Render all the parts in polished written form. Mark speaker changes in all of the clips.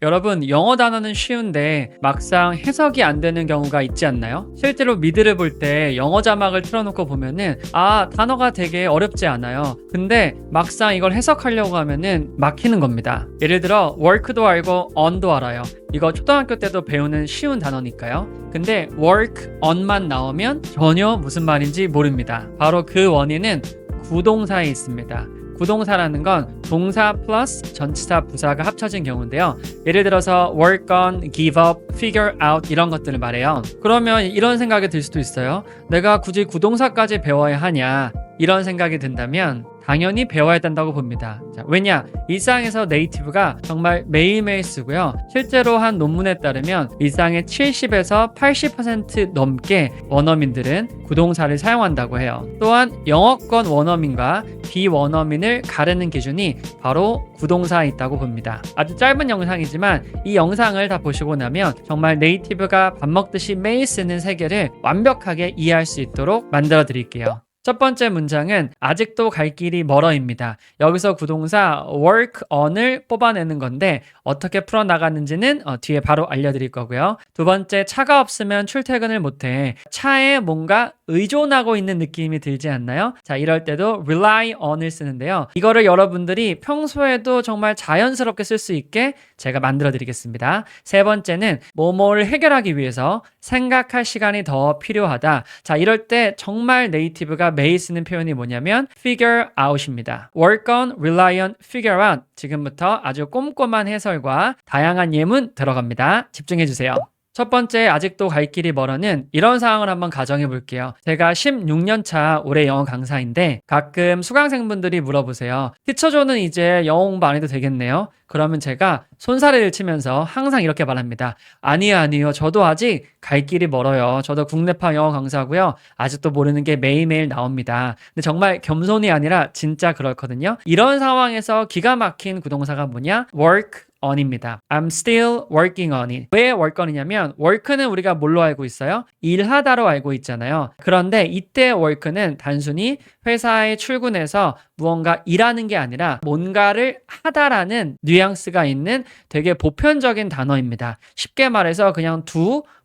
Speaker 1: 여러분, 영어 단어는 쉬운데 막상 해석이 안 되는 경우가 있지 않나요? 실제로 미드를 볼 때 영어 자막을 틀어놓고 보면은 단어가 되게 어렵지 않아요. 근데 막상 이걸 해석하려고 하면은 막히는 겁니다. 예를 들어 work도 알고 on도 알아요. 이거 초등학교 때도 배우는 쉬운 단어니까요. 근데 work, on만 나오면 전혀 무슨 말인지 모릅니다. 바로 그 원인은 구동사에 있습니다. 구동사라는 건 동사 플러스 전치사 부사가 합쳐진 경우인데요. 예를 들어서 work on, give up, figure out 이런 것들을 말해요. 그러면 이런 생각이 들 수도 있어요. 내가 굳이 구동사까지 배워야 하냐? 이런 생각이 든다면 당연히 배워야 된다고 봅니다. 자, 왜냐? 일상에서 네이티브가 정말 매일매일 쓰고요. 실제로 한 논문에 따르면 일상의 70에서 80% 넘게 원어민들은 구동사를 사용한다고 해요. 또한 영어권 원어민과 비원어민을 가르는 기준이 바로 구동사에 있다고 봅니다. 아주 짧은 영상이지만 이 영상을 다 보시고 나면 정말 네이티브가 밥 먹듯이 매일 쓰는 세계를 완벽하게 이해할 수 있도록 만들어 드릴게요. 첫 번째 문장은 아직도 갈 길이 멀어입니다. 여기서 구동사 work on을 뽑아내는 건데 어떻게 풀어나가는지는 뒤에 바로 알려드릴 거고요. 두 번째, 차가 없으면 출퇴근을 못해. 차에 뭔가 의존하고 있는 느낌이 들지 않나요? 자, 이럴 때도 rely on을 쓰는데요. 이거를 여러분들이 평소에도 정말 자연스럽게 쓸 수 있게 제가 만들어 드리겠습니다. 세 번째는 뭐뭐를 해결하기 위해서 생각할 시간이 더 필요하다. 자, 이럴 때 정말 네이티브가 매일 쓰는 표현이 뭐냐면 figure out입니다. work on, rely on, figure out. 지금부터 아주 꼼꼼한 해설과 다양한 예문 들어갑니다. 집중해 주세요. 첫 번째, 아직도 갈 길이 멀어는 이런 상황을 한번 가정해 볼게요. 제가 16년 차 올해 영어 강사인데 가끔 수강생분들이 물어보세요. 티처 조는 이제 영어 공부 안 해도 되겠네요. 그러면 제가 손사래를 치면서 항상 이렇게 말합니다. 아니요. 저도 아직 갈 길이 멀어요. 저도 국내파 영어 강사고요. 아직도 모르는 게 매일매일 나옵니다. 근데 정말 겸손이 아니라 진짜 그렇거든요. 이런 상황에서 기가 막힌 구동사가 뭐냐? work on입니다. I'm still working on it. 왜 work on이냐면 work는 우리가 뭘로 알고 있어요? 일하다로 알고 있잖아요. 그런데 이때 work는 단순히 회사에 출근해서 무언가 일하는 게 아니라 뭔가를 하다라는 뉘앙스가 있는 되게 보편적인 단어입니다. 쉽게 말해서 그냥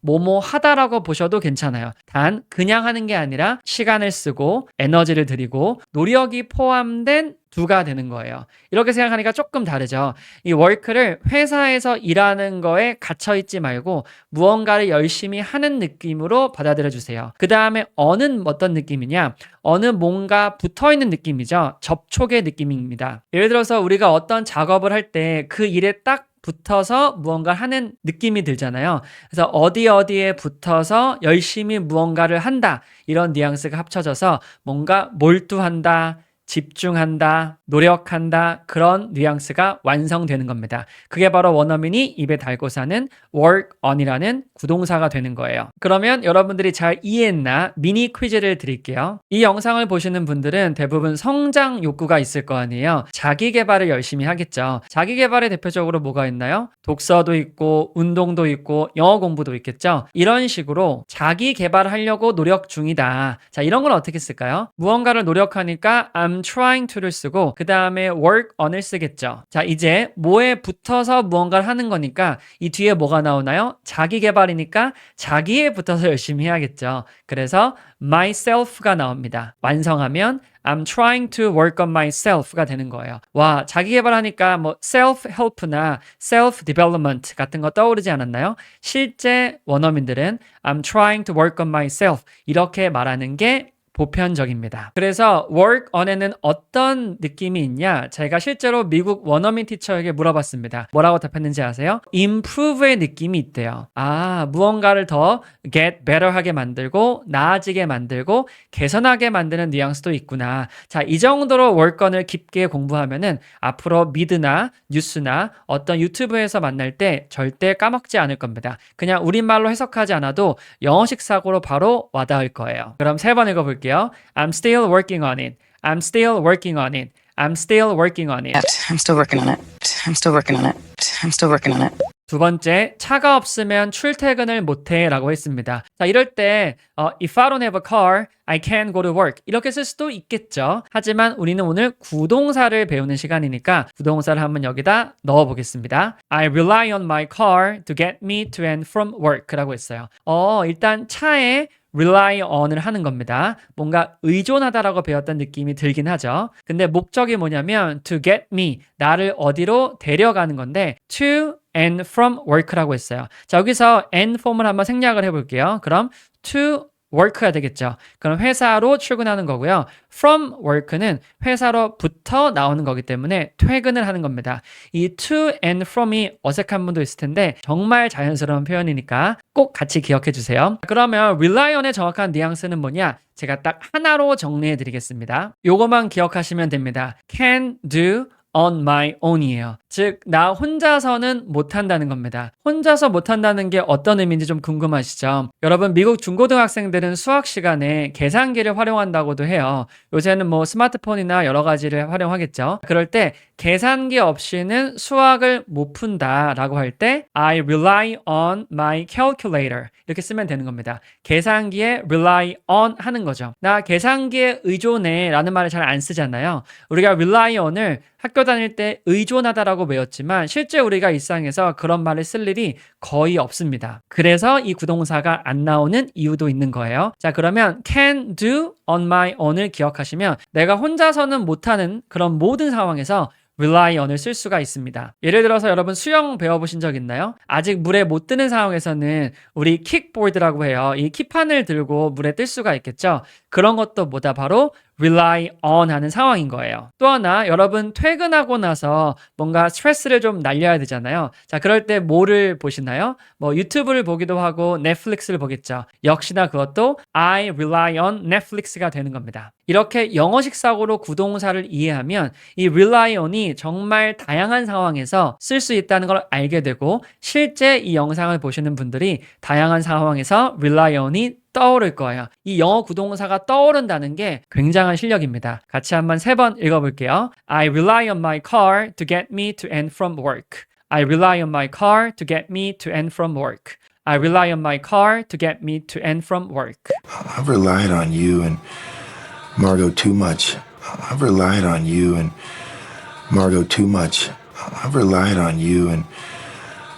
Speaker 1: 뭐뭐 하다라고 보셔도 괜찮아요. 단 그냥 하는 게 아니라 시간을 쓰고 에너지를 들이고 노력이 포함된 두가 되는 거예요. 이렇게 생각하니까 조금 다르죠. 이 work를 회사에서 일하는 거에 갇혀있지 말고 무언가를 열심히 하는 느낌으로 받아들여 주세요. 그 다음에 on은 어떤 느낌이냐? on은 뭔가 붙어있는 느낌이죠. 접촉의 느낌입니다. 예를 들어서 우리가 어떤 작업을 할 때 그 일에 딱 붙어서 무언가 하는 느낌이 들잖아요. 그래서 어디에 붙어서 열심히 무언가를 한다. 이런 뉘앙스가 합쳐져서 뭔가 몰두한다, 집중한다, 노력한다, 그런 뉘앙스가 완성되는 겁니다. 그게 바로 원어민이 입에 달고 사는 work on이라는 구동사가 되는 거예요. 그러면 여러분들이 잘 이해했나? 미니 퀴즈를 드릴게요. 이 영상을 보시는 분들은 대부분 성장 욕구가 있을 거 아니에요. 자기 개발을 열심히 하겠죠. 자기 개발에 대표적으로 뭐가 있나요? 독서도 있고 운동도 있고 영어 공부도 있겠죠. 이런 식으로 자기 개발하려고 노력 중이다. 자, 이런 건 어떻게 쓸까요? 무언가를 노력하니까 I'm trying to를 쓰고 그 다음에 work on을 쓰겠죠. 자, 이제 뭐에 붙어서 무언가를 하는 거니까 이 뒤에 뭐가 나오나요? 자기 개발이니까 자기에 붙어서 열심히 해야겠죠. 그래서 myself가 나옵니다. 완성하면 I'm trying to work on myself가 되는 거예요. 와, 자기 개발하니까 뭐 self-help나 self-development 같은 거 떠오르지 않았나요? 실제 원어민들은 I'm trying to work on myself 이렇게 말하는 게 보편적입니다. 그래서 work on에는 어떤 느낌이 있냐? 제가 실제로 미국 원어민 티처에게 물어봤습니다. 뭐라고 답했는지 아세요? improve의 느낌이 있대요. 무언가를 더 get better 하게 만들고 나아지게 만들고 개선하게 만드는 뉘앙스도 있구나. 자, 이 정도로 work on을 깊게 공부하면은 앞으로 미드나 뉴스나 어떤 유튜브에서 만날 때 절대 까먹지 않을 겁니다. 그냥 우리말로 해석하지 않아도 영어식 사고로 바로 와닿을 거예요. 그럼 세 번 읽어볼게요. I'm still working on it. I'm still working on it. I'm still working on it.
Speaker 2: I'm still working on it. I'm still working on it. I'm still working on it.
Speaker 1: 두 번째, 차가 없으면 출퇴근을 못해 라고 했습니다. 자, 이럴 때 If I don't have a car, I can't go to work 이렇게 쓸 수도 있겠죠. 하지만 우리는 오늘 구동사를 배우는 시간이니까 구동사를 한번 여기다 넣어 보겠습니다. I rely on my car to get me to and from work 라고 했어요. 일단 차에 rely on을 하는 겁니다. 뭔가 의존하다라고 배웠던 느낌이 들긴 하죠. 근데 목적이 뭐냐면 to get me, 나를 어디로 데려가는 건데 to and from work라고 했어요. 자, 여기서 and from을 한번 생략을 해볼게요. 그럼 to work가 되겠죠. 그럼 회사로 출근하는 거고요. from work는 회사로부터 나오는 거기 때문에 퇴근을 하는 겁니다. 이 to and from이 어색한 분도 있을 텐데 정말 자연스러운 표현이니까 꼭 같이 기억해 주세요. 그러면 rely on의 정확한 뉘앙스는 뭐냐? 제가 딱 하나로 정리해 드리겠습니다. 요거만 기억하시면 됩니다. can do on my own이에요. 즉, 나 혼자서는 못한다는 겁니다. 혼자서 못한다는 게 어떤 의미인지 좀 궁금하시죠? 여러분, 미국 중고등학생들은 수학 시간에 계산기를 활용한다고도 해요. 요새는 뭐 스마트폰이나 여러 가지를 활용하겠죠. 그럴 때 계산기 없이는 수학을 못 푼다라고 할 때 I rely on my calculator 이렇게 쓰면 되는 겁니다. 계산기에 rely on 하는 거죠. 나 계산기에 의존해 라는 말을 잘 안 쓰잖아요. 우리가 rely on을 학교 다닐 때 의존하다라고 배웠지만 실제 우리가 일상에서 그런 말을 쓸 일이 거의 없습니다. 그래서 이 구동사가 안 나오는 이유도 있는 거예요. 자, 그러면 can do on my own을 기억하시면 내가 혼자서는 못하는 그런 모든 상황에서 rely on을 쓸 수가 있습니다. 예를 들어서 여러분 수영 배워보신 적 있나요? 아직 물에 못 뜨는 상황에서는 우리 킥보드라고 해요. 이 키판을 들고 물에 뜰 수가 있겠죠. 그런 것도 뭐다 바로 rely on 하는 상황인 거예요. 또 하나, 여러분 퇴근하고 나서 뭔가 스트레스를 좀 날려야 되잖아요. 자, 그럴 때 뭐를 보시나요? 뭐 유튜브를 보기도 하고 넷플릭스를 보겠죠. 역시나 그것도 I rely on Netflix가 되는 겁니다. 이렇게 영어식 사고로 구동사를 이해하면 이 rely on이 정말 다양한 상황에서 쓸 수 있다는 걸 알게 되고 실제 이 영상을 보시는 분들이 다양한 상황에서 rely on이 떠오를 거예요. 이 영어 구동사가 떠오른다는 게 굉장한 실력입니다. 같이 한번 3번 읽어볼게요. I rely on my car to get me to and from work. I rely on my car to get me to and from work. I rely on my car to get me to and from work.
Speaker 2: I've relied on you and Margot too much. I've relied on you and Margot too much. I've relied on you and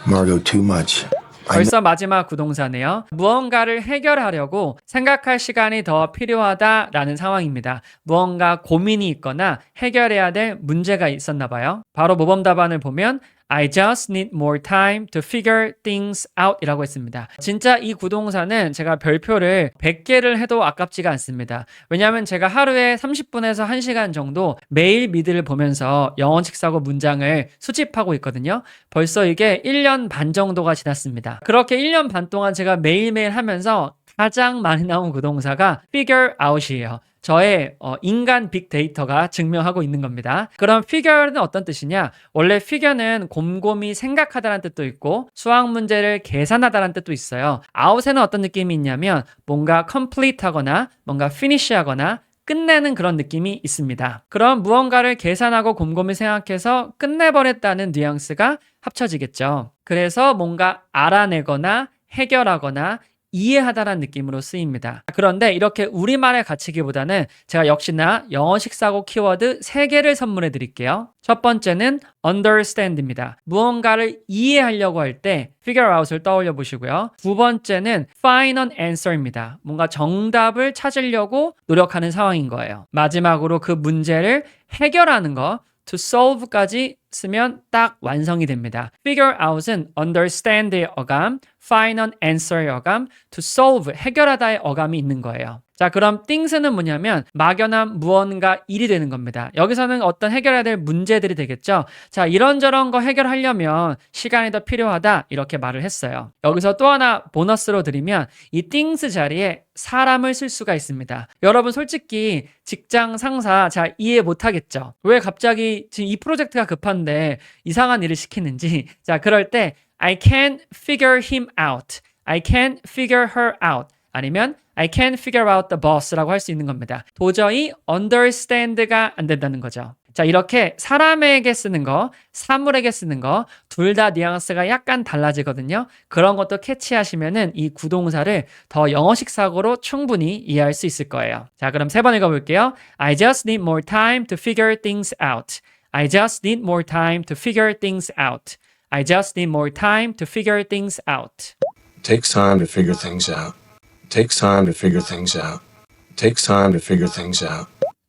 Speaker 2: Margot too much.
Speaker 1: 벌써 마지막 구동사네요. 무언가를 해결하려고 생각할 시간이 더 필요하다라는 상황입니다. 무언가 고민이 있거나 해결해야 될 문제가 있었나 봐요. 바로 모범 답안을 보면 I just need more time to figure things out 이라고 했습니다. 진짜 이 구동사는 제가 별표를 100개를 해도 아깝지가 않습니다. 왜냐하면 제가 하루에 30분에서 1시간 정도 매일 미드를 보면서 영어식 사고 문장을 수집하고 있거든요. 벌써 이게 1년 반 정도가 지났습니다. 그렇게 1년 반 동안 제가 매일매일 하면서 가장 많이 나온 구동사가 figure out이에요. 저의 인간 빅데이터가 증명하고 있는 겁니다. 그럼 figure는 어떤 뜻이냐? 원래 figure는 곰곰이 생각하다라는 뜻도 있고 수학 문제를 계산하다라는 뜻도 있어요. out에는 어떤 느낌이 있냐면 뭔가 complete하거나 뭔가 finish하거나 끝내는 그런 느낌이 있습니다. 그럼 무언가를 계산하고 곰곰이 생각해서 끝내버렸다는 뉘앙스가 합쳐지겠죠. 그래서 뭔가 알아내거나 해결하거나 이해하다라는 느낌으로 쓰입니다. 그런데 이렇게 우리말에 갇히기보다는 제가 역시나 영어식 사고 키워드 3개를 선물해 드릴게요. 첫 번째는 understand입니다. 무언가를 이해하려고 할 때 figure out을 떠올려 보시고요. 두 번째는 find an answer입니다. 뭔가 정답을 찾으려고 노력하는 상황인 거예요. 마지막으로 그 문제를 해결하는 거 to solve까지 쓰면 딱 완성이 됩니다. figure out은 understand의 어감, find an answer의 어감, to solve, 해결하다의 어감이 있는 거예요. 자, 그럼 things는 뭐냐면 막연한 무언가 일이 되는 겁니다. 여기서는 어떤 해결해야 될 문제들이 되겠죠. 자, 이런저런 거 해결하려면 시간이 더 필요하다 이렇게 말을 했어요. 여기서 또 하나 보너스로 드리면 이 things 자리에 사람을 쓸 수가 있습니다. 여러분 솔직히 직장 상사 잘 이해 못하겠죠. 왜 갑자기 지금 이 프로젝트가 급한데 이상한 일을 시키는지. 자, 그럴 때 I can't figure him out. I can't figure her out. 아니면 I can't figure out the boss라고 할 수 있는 겁니다. 도저히 understand가 안 된다는 거죠. 자, 이렇게 사람에게 쓰는 거, 사물에게 쓰는 거, 둘 다 뉘앙스가 약간 달라지거든요. 그런 것도 캐치하시면은 이 구동사를 더 영어식 사고로 충분히 이해할 수 있을 거예요. 자, 그럼 3번 읽어볼게요. I just need more time to figure things out. I just need more time to figure things out. I just need more time to figure things out.
Speaker 3: Takes time to figure things out. Takes time to figure things out. Takes time to figure things out.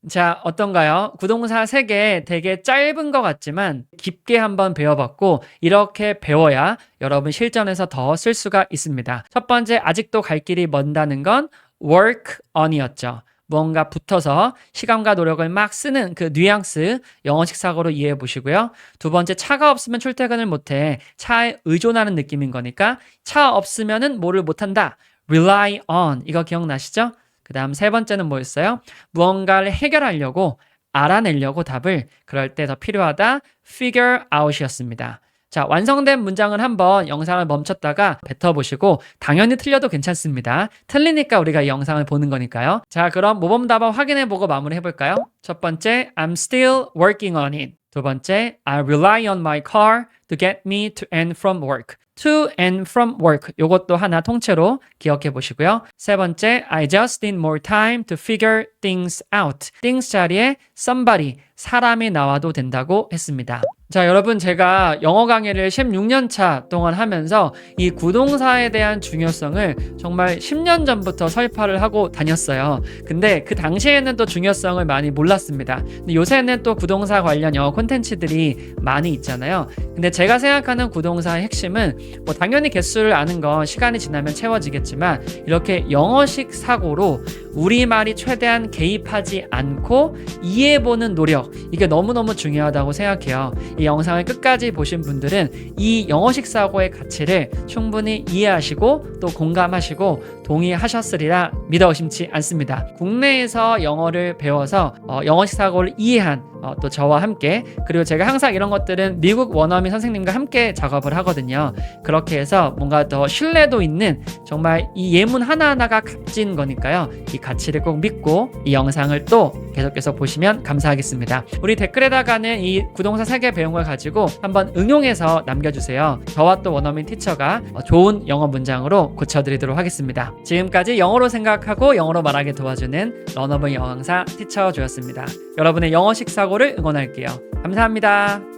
Speaker 1: 자, 어떤가요? 구동사 3개 되게 짧은 것 같지만 깊게 한번 배워봤고 이렇게 배워야 여러분 실전에서 더 쓸 수가 있습니다. 첫 번째, 아직도 갈 길이 먼다는 건 work on이었죠. 뭔가 붙어서 시간과 노력을 막 쓰는 그 뉘앙스 영어식 사고로 이해해 보시고요. 두 번째, 차가 없으면 출퇴근을 못해. 차에 의존하는 느낌인 거니까 차 없으면은 뭐를 못한다. rely on. 이거 기억나시죠? 그 다음 3번째는 뭐였어요? 무언가를 해결하려고 알아내려고 답을 그럴 때 더 필요하다. figure out이었습니다. 자, 완성된 문장을 한번 영상을 멈췄다가 뱉어보시고 당연히 틀려도 괜찮습니다. 틀리니까 우리가 이 영상을 보는 거니까요. 자, 그럼 모범답안 확인해보고 마무리해볼까요? 첫 번째, I'm still working on it. 두 번째, I rely on my car to get me to and from work. to and from work. 요것도 하나 통째로 기억해 보시고요. 세 번째, I just need more time to figure things out. things 자리에 somebody, 사람이 나와도 된다고 했습니다. 자, 여러분, 제가 영어 강의를 16년 차 동안 하면서 이 구동사에 대한 중요성을 정말 10년 전부터 설파를 하고 다녔어요. 근데 그 당시에는 또 중요성을 많이 몰랐습니다. 근데 요새는 또 구동사 관련 영어 콘텐츠들이 많이 있잖아요. 근데 제가 생각하는 구동사의 핵심은 뭐 당연히 개수를 아는 건 시간이 지나면 채워지겠지만 이렇게 영어식 사고로 우리말이 최대한 개입하지 않고 이해해보는 노력, 이게 너무너무 중요하다고 생각해요. 이 영상을 끝까지 보신 분들은 이 영어식 사고의 가치를 충분히 이해하시고 또 공감하시고 동의하셨으리라 믿어 의심치 않습니다. 국내에서 영어를 배워서 영어식 사고를 이해한 또 저와 함께, 그리고 제가 항상 이런 것들은 미국 원어민 선생님과 함께 작업을 하거든요. 그렇게 해서 뭔가 더 신뢰도 있는 정말 이 예문 하나하나가 값진 거니까요. 이 가치를 꼭 믿고 이 영상을 또 계속해서 보시면 감사하겠습니다. 우리 댓글에다가는 이 구동사 3개 배운 걸 가지고 한번 응용해서 남겨주세요. 저와 또 원어민 티처가 좋은 영어 문장으로 고쳐드리도록 하겠습니다. 지금까지 영어로 생각하고 영어로 말하게 도와주는 러너블 영어 강사 티처 조였습니다. 여러분의 영어식 사고를 응원할게요. 감사합니다.